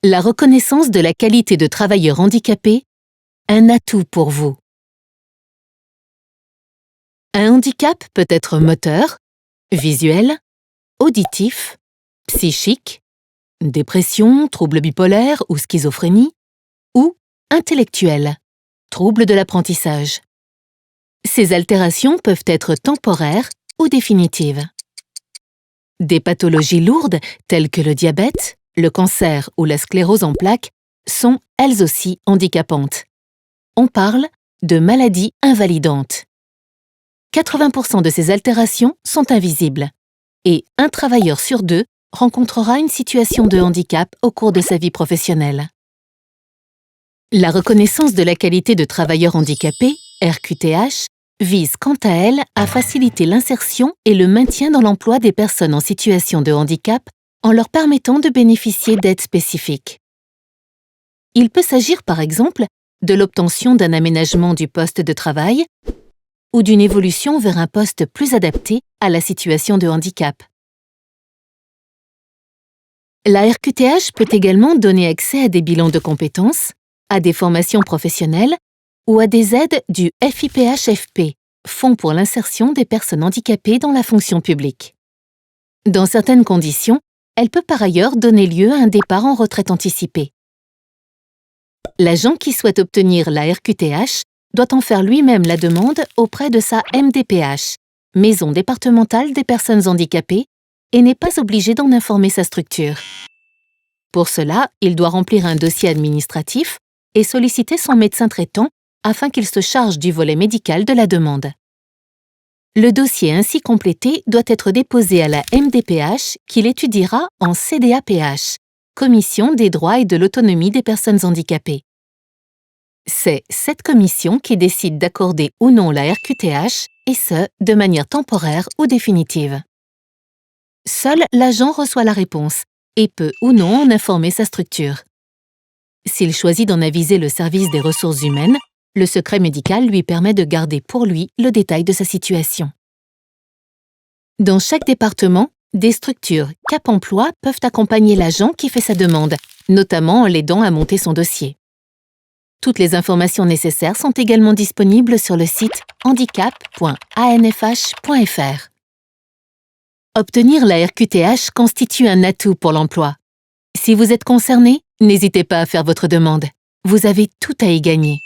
La reconnaissance de la qualité de travailleur handicapé, un atout pour vous. Un handicap peut être moteur, visuel, auditif, psychique, dépression, trouble bipolaire ou schizophrénie, ou intellectuel, trouble de l'apprentissage. Ces altérations peuvent être temporaires ou définitives. Des pathologies lourdes, telles que le diabète, le cancer ou la sclérose en plaques, sont elles aussi handicapantes. On parle de maladies invalidantes. 80% de ces altérations sont invisibles et un travailleur sur deux rencontrera une situation de handicap au cours de sa vie professionnelle. La reconnaissance de la qualité de travailleur handicapé, RQTH, vise quant à elle à faciliter l'insertion et le maintien dans l'emploi des personnes en situation de handicap en leur permettant de bénéficier d'aides spécifiques. Il peut s'agir par exemple de l'obtention d'un aménagement du poste de travail ou d'une évolution vers un poste plus adapté à la situation de handicap. La RQTH peut également donner accès à des bilans de compétences, à des formations professionnelles ou à des aides du FIPHFP, Fonds pour l'insertion des personnes handicapées dans la fonction publique. Dans certaines conditions, elle peut par ailleurs donner lieu à un départ en retraite anticipée. L'agent qui souhaite obtenir la RQTH doit en faire lui-même la demande auprès de sa MDPH, Maison départementale des personnes handicapées, et n'est pas obligé d'en informer sa structure. Pour cela, il doit remplir un dossier administratif et solliciter son médecin traitant afin qu'il se charge du volet médical de la demande. Le dossier ainsi complété doit être déposé à la MDPH qui l'étudiera en CDAPH, Commission des droits et de l'autonomie des personnes handicapées. C'est cette commission qui décide d'accorder ou non la RQTH, et ce, de manière temporaire ou définitive. Seul l'agent reçoit la réponse et peut ou non en informer sa structure. S'il choisit d'en aviser le service des ressources humaines, le secret médical lui permet de garder pour lui le détail de sa situation. Dans chaque département, des structures Cap Emploi peuvent accompagner l'agent qui fait sa demande, notamment en l'aidant à monter son dossier. Toutes les informations nécessaires sont également disponibles sur le site handicap.anfh.fr. Obtenir la RQTH constitue un atout pour l'emploi. Si vous êtes concerné, n'hésitez pas à faire votre demande. Vous avez tout à y gagner.